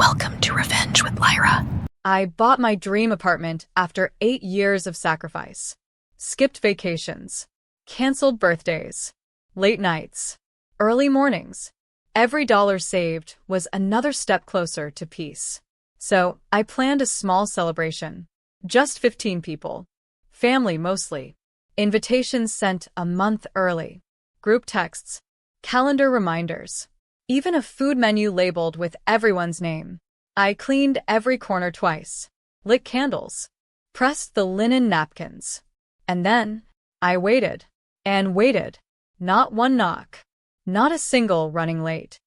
Welcome to Revenge with Lyra. I bought my dream apartment after 8 years of sacrifice. Skipped vacations, canceled birthdays, late nights, early mornings. Every dollar saved was another step closer to peace. So I planned a small celebration. Just 15 people. Family mostly. Invitations sent a month early. Group texts. Calendar reminders. Even a food menu labeled with everyone's name. I cleaned every corner twice. Lit candles. Pressed the linen napkins. And then I waited. And waited. Not one knock. Not a single running late.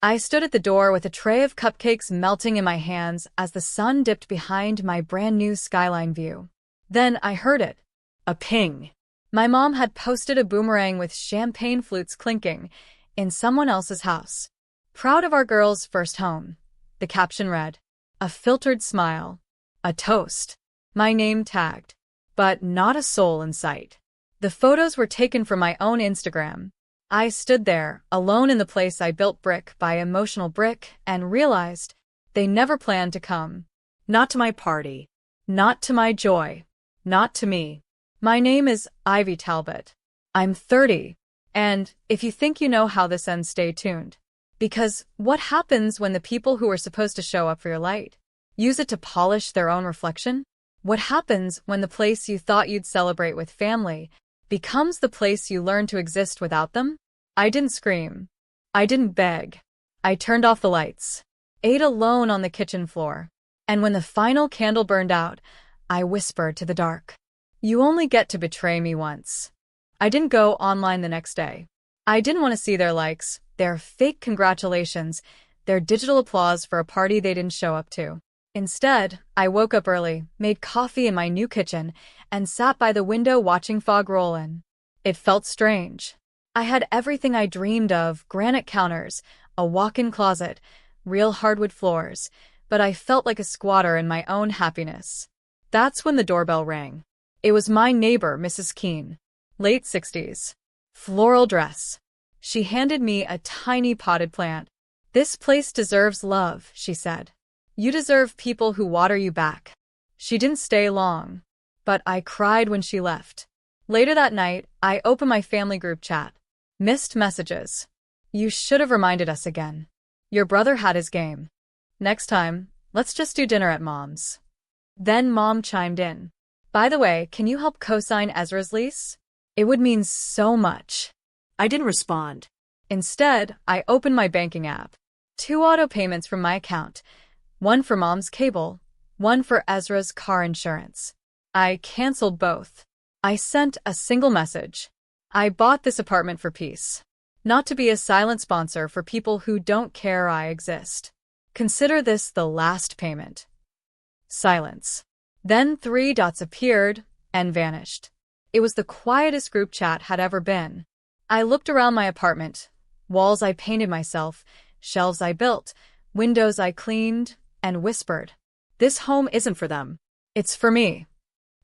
I stood at the door with a tray of cupcakes melting in my hands as the sun dipped behind my brand new skyline view. Then I heard it. A ping. My mom had posted a boomerang with champagne flutes clinking in someone else's house. Proud of our girl's first home. The caption read, a filtered smile. A toast. My name tagged. But not a soul in sight. The photos were taken from my own Instagram. I stood there, alone in the place I built brick by emotional brick, and realized they never planned to come. Not to my party. Not to my joy. Not to me. My name is Ivy Talbot. I'm 30. And if you think you know how this ends, stay tuned. Because what happens when the people who are supposed to show up for your light use it to polish their own reflection? What happens when the place you thought you'd celebrate with family becomes the place you learn to exist without them? I didn't scream. I didn't beg. I turned off the lights, ate alone on the kitchen floor, and when the final candle burned out, I whispered to the dark, "You only get to betray me once." I didn't go online the next day. I didn't want to see their likes, their fake congratulations, their digital applause for a party they didn't show up to. Instead, I woke up early, made coffee in my new kitchen, and sat by the window watching fog roll in. It felt strange. I had everything I dreamed of, granite counters, a walk-in closet, real hardwood floors, but I felt like a squatter in my own happiness. That's when the doorbell rang. It was my neighbor, Mrs. Keene. Late 60s. Floral dress. She handed me a tiny potted plant. "This place deserves love," she said. "You deserve people who water you back." She didn't stay long, but I cried when she left. Later that night, I opened my family group chat. Missed messages. "You should have reminded us again. Your brother had his game. Next time, let's just do dinner at Mom's." Then Mom chimed in. "By the way, can you help co-sign Ezra's lease? It would mean so much." I didn't respond. Instead, I opened my banking app. 2 auto payments from my account. One for Mom's cable, one for Ezra's car insurance. I canceled both. I sent a single message. I bought this apartment for peace. Not to be a silent sponsor for people who don't care I exist. Consider this the last payment. Silence. Then 3 dots appeared and vanished. It was the quietest group chat had ever been. I looked around my apartment. Walls I painted myself, shelves I built, windows I cleaned, and whispered, "This home isn't for them. It's for me."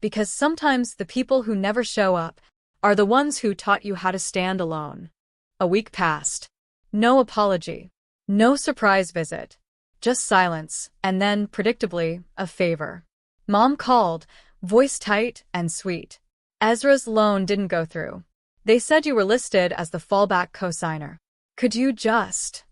Because sometimes the people who never show up are the ones who taught you how to stand alone. A week passed. No apology. No surprise visit. Just silence, and then, predictably, a favor. Mom called, voice tight and sweet. "Ezra's loan didn't go through. They said you were listed as the fallback cosigner. Could you just—"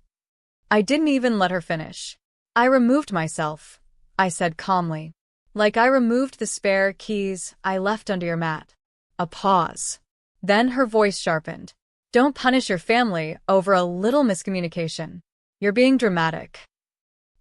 I didn't even let her finish. "I removed myself," I said calmly. "Like I removed the spare keys I left under your mat." A pause. Then her voice sharpened. "Don't punish your family over a little miscommunication. You're being dramatic."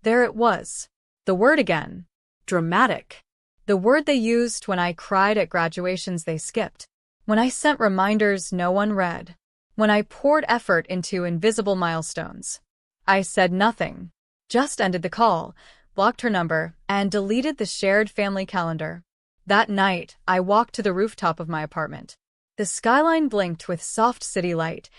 There it was. The word again. Dramatic. The word they used when I cried at graduations they skipped. When I sent reminders no one read. When I poured effort into invisible milestones. I said nothing. Just ended the call, blocked her number, and deleted the shared family calendar. That night, I walked to the rooftop of my apartment. The skyline blinked with soft city light,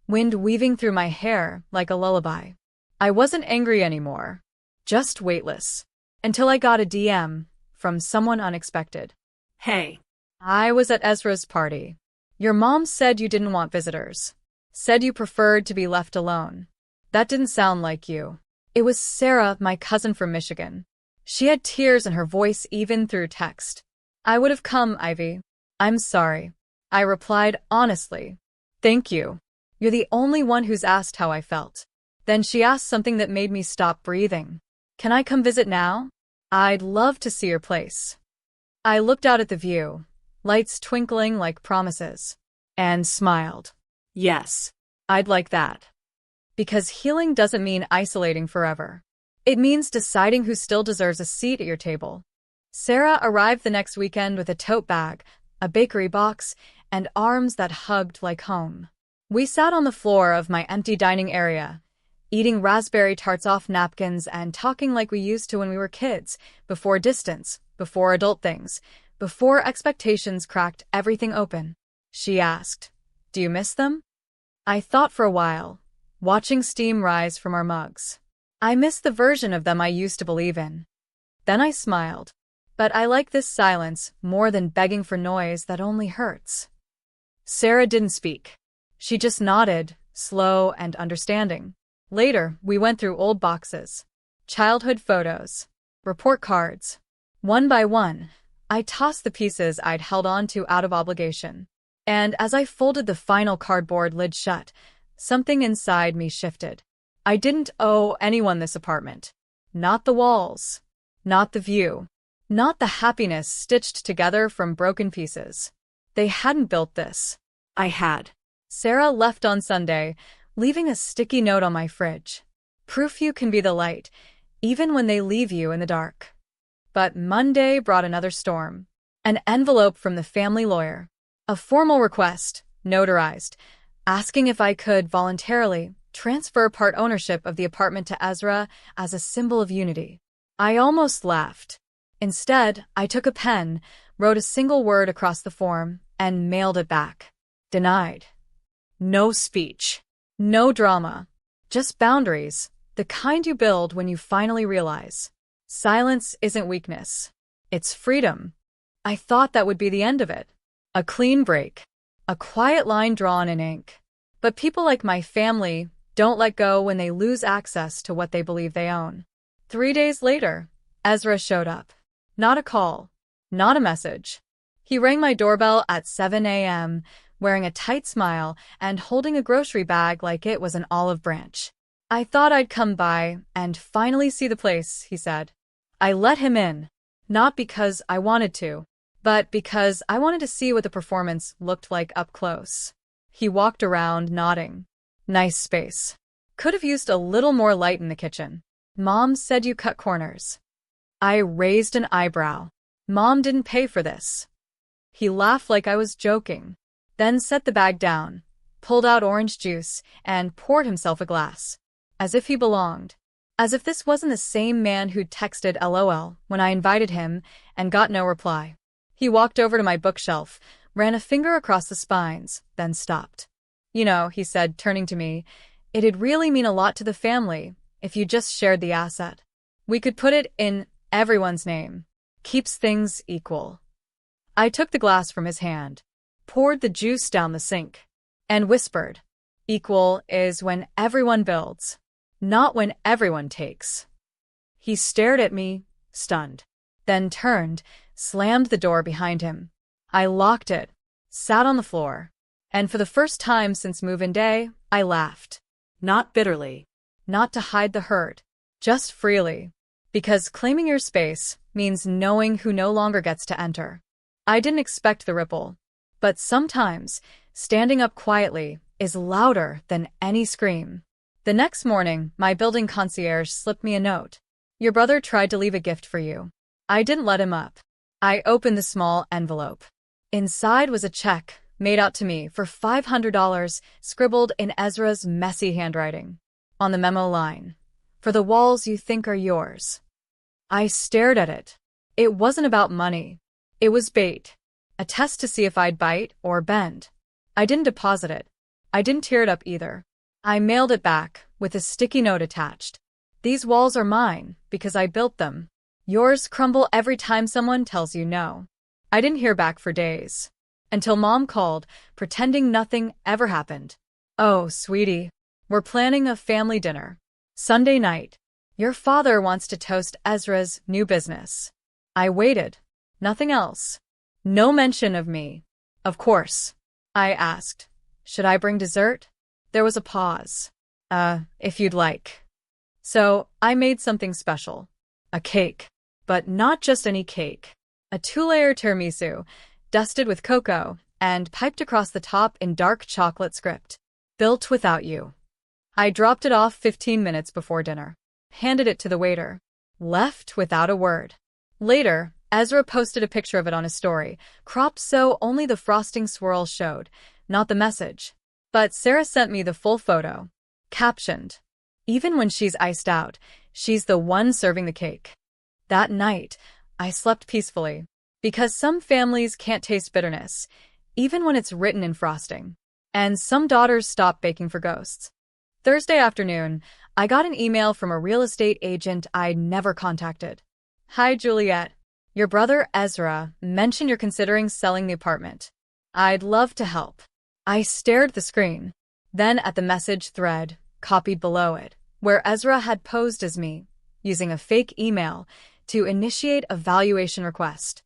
wind weaving through my hair like a lullaby. I wasn't angry anymore. Just weightless. Until I got a DM from someone unexpected. Hey. I was at Ezra's party. Your mom said you didn't want visitors. Said you preferred to be left alone. That didn't sound like you. It was Sarah, my cousin from Michigan. She had tears in her voice even through text. "I would have come, Ivy. I'm sorry," I replied honestly. "Thank you. You're the only one who's asked how I felt." Then she asked something that made me stop breathing. "Can I come visit now? I'd love to see your place." I looked out at the view, lights twinkling like promises, and smiled. Yes. I'd like that. Because healing doesn't mean isolating forever. It means deciding who still deserves a seat at your table. Sarah arrived the next weekend with a tote bag, a bakery box, and arms that hugged like home. We sat on the floor of my empty dining area, eating raspberry tarts off napkins and talking like we used to when we were kids, before distance, before adult things, before expectations cracked everything open. She asked, "Do you miss them?" I thought for a while, watching steam rise from our mugs. I miss the version of them I used to believe in. Then I smiled. But I like this silence more than begging for noise that only hurts. Sarah didn't speak. She just nodded, slow and understanding. Later, we went through old boxes, childhood photos, report cards. One by one, I tossed the pieces I'd held on to out of obligation. And as I folded the final cardboard lid shut, something inside me shifted. I didn't owe anyone this apartment. Not the walls. Not the view. Not the happiness stitched together from broken pieces. They hadn't built this. I had. Sarah left on Sunday, leaving a sticky note on my fridge. Proof you can be the light, even when they leave you in the dark. But Monday brought another storm. An envelope from the family lawyer. A formal request, notarized, asking if I could voluntarily transfer part ownership of the apartment to Ezra as a symbol of unity. I almost laughed. Instead, I took a pen, wrote a single word across the form, and mailed it back. Denied. No speech. No drama. Just boundaries, the kind you build when you finally realize. Silence isn't weakness. It's freedom. I thought that would be the end of it. A clean break. A quiet line drawn in ink. But people like my family don't let go when they lose access to what they believe they own. 3 days later, Ezra showed up. Not a call. Not a message. He rang my doorbell at 7 a.m., wearing a tight smile and holding a grocery bag like it was an olive branch. "I thought I'd come by and finally see the place," he said. I let him in, not because I wanted to, but because I wanted to see what the performance looked like up close. He walked around, nodding. "Nice space. Could have used a little more light in the kitchen. Mom said you cut corners." I raised an eyebrow. "Mom didn't pay for this." He laughed like I was joking, then set the bag down, pulled out orange juice, and poured himself a glass. As if he belonged. As if this wasn't the same man who'd texted LOL when I invited him and got no reply. He walked over to my bookshelf, ran a finger across the spines, then stopped. "You know," he said, turning to me, "it'd really mean a lot to the family if you just shared the asset. We could put it in everyone's name. Keeps things equal." I took the glass from his hand, poured the juice down the sink, and whispered, "Equal is when everyone builds, not when everyone takes." He stared at me, stunned, then turned, slammed the door behind him. I locked it, sat on the floor, and for the first time since move-in day, I laughed. Not bitterly. Not to hide the hurt, just freely. Because claiming your space means knowing who no longer gets to enter. I didn't expect the ripple, but sometimes standing up quietly is louder than any scream. The next morning, my building concierge slipped me a note. "Your brother tried to leave a gift for you." I didn't let him up. I opened the small envelope. Inside was a check made out to me for $500, scribbled in Ezra's messy handwriting. On the memo line, "For the walls you think are yours." I stared at it. It wasn't about money. It was bait. A test to see if I'd bite or bend. I didn't deposit it. I didn't tear it up either. I mailed it back, with a sticky note attached. "These walls are mine, because I built them. Yours crumble every time someone tells you no." I didn't hear back for days. Until Mom called, pretending nothing ever happened. "Oh, sweetie, we're planning a family dinner. Sunday night." Your father wants to toast Ezra's new business. I waited. Nothing else. No mention of me. Of course. I asked, should I bring dessert? There was a pause. If you'd like. So, I made something special. A cake. But not just any cake. A 2-layer tiramisu, dusted with cocoa, and piped across the top in dark chocolate script. Built without you. I dropped it off 15 minutes before dinner. Handed it to the waiter. Left without a word. Later, Ezra posted a picture of it on his story, cropped so only the frosting swirl showed, not the message. But Sarah sent me the full photo. Captioned, "Even when she's iced out, she's the one serving the cake." That night, I slept peacefully. Because some families can't taste bitterness, even when it's written in frosting. And some daughters stop baking for ghosts. Thursday afternoon, I got an email from a real estate agent I'd never contacted. "Hi, Juliet. Your brother Ezra mentioned you're considering selling the apartment. I'd love to help." I stared at the screen, then at the message thread, copied below it, where Ezra had posed as me, using a fake email to initiate a valuation request.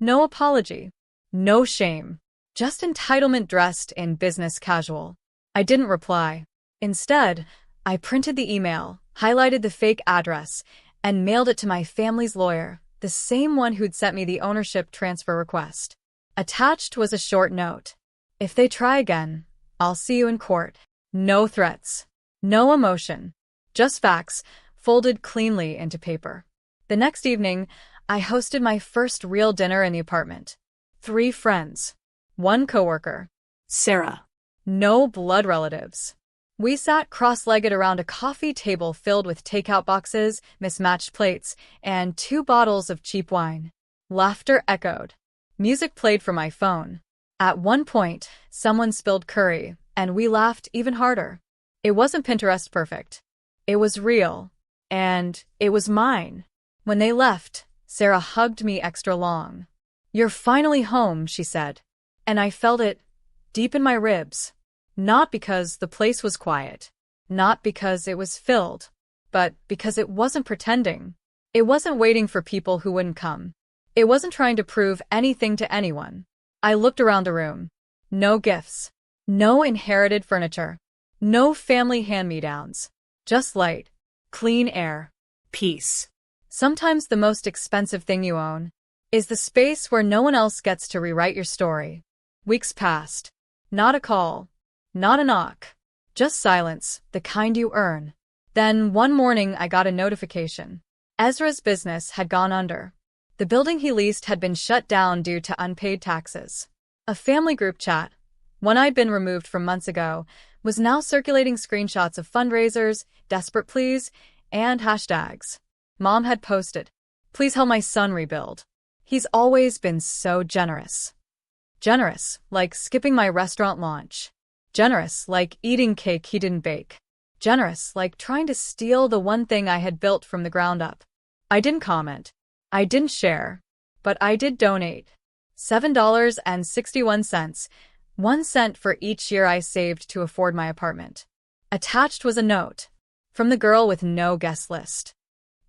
No apology. No shame. Just entitlement dressed in business casual. I didn't reply. Instead, I printed the email, highlighted the fake address, and mailed it to my family's lawyer, the same one who'd sent me the ownership transfer request. Attached was a short note. "If they try again, I'll see you in court." No threats. No emotion. Just facts, folded cleanly into paper. The next evening, I hosted my first real dinner in the apartment. 3 friends. 1 coworker. Sarah. No blood relatives. We sat cross-legged around a coffee table filled with takeout boxes, mismatched plates, and 2 bottles of cheap wine. Laughter echoed. Music played from my phone. At one point, someone spilled curry, and we laughed even harder. It wasn't Pinterest perfect. It was real. And it was mine. When they left, Sarah hugged me extra long. "You're finally home," she said. And I felt it deep in my ribs. Not because the place was quiet. Not because it was filled. But because it wasn't pretending. It wasn't waiting for people who wouldn't come. It wasn't trying to prove anything to anyone. I looked around the room. No gifts. No inherited furniture. No family hand-me-downs. Just light. Clean air. Peace. Sometimes the most expensive thing you own is the space where no one else gets to rewrite your story. Weeks passed. Not a call. Not a knock. Just silence, the kind you earn. Then one morning I got a notification. Ezra's business had gone under. The building he leased had been shut down due to unpaid taxes. A family group chat, one I'd been removed from months ago, was now circulating screenshots of fundraisers, desperate pleas, and hashtags. Mom had posted, "Please help my son rebuild. He's always been so generous." Generous, like skipping my restaurant launch. Generous, like eating cake he didn't bake. Generous, like trying to steal the one thing I had built from the ground up. I didn't comment. I didn't share. But I did donate. $7.61, 1 cent for each year I saved to afford my apartment. Attached was a note. From the girl with no guest list.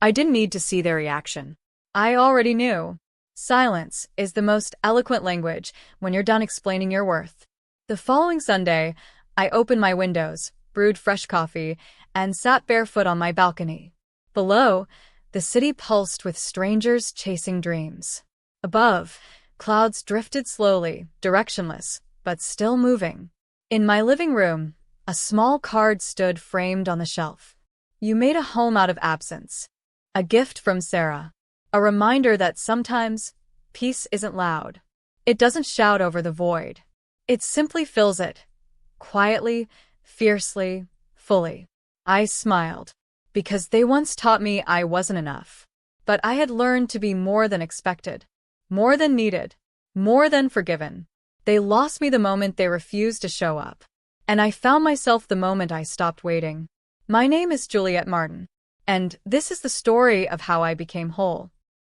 I didn't need to see their reaction. I already knew. Silence is the most eloquent language when you're done explaining your worth. The following Sunday, I opened my windows, brewed fresh coffee, and sat barefoot on my balcony. Below, the city pulsed with strangers chasing dreams. Above, clouds drifted slowly, directionless, but still moving. In my living room, a small card stood framed on the shelf. "You made a home out of absence." A gift from Sarah. A reminder that sometimes, peace isn't loud. It doesn't shout over the void. It simply fills it. Quietly, fiercely, fully. I smiled. Because they once taught me I wasn't enough. But I had learned to be more than expected. More than needed. More than forgiven. They lost me the moment they refused to show up. And I found myself the moment I stopped waiting. My name is Juliet Martin. And this is the story of how I became whole.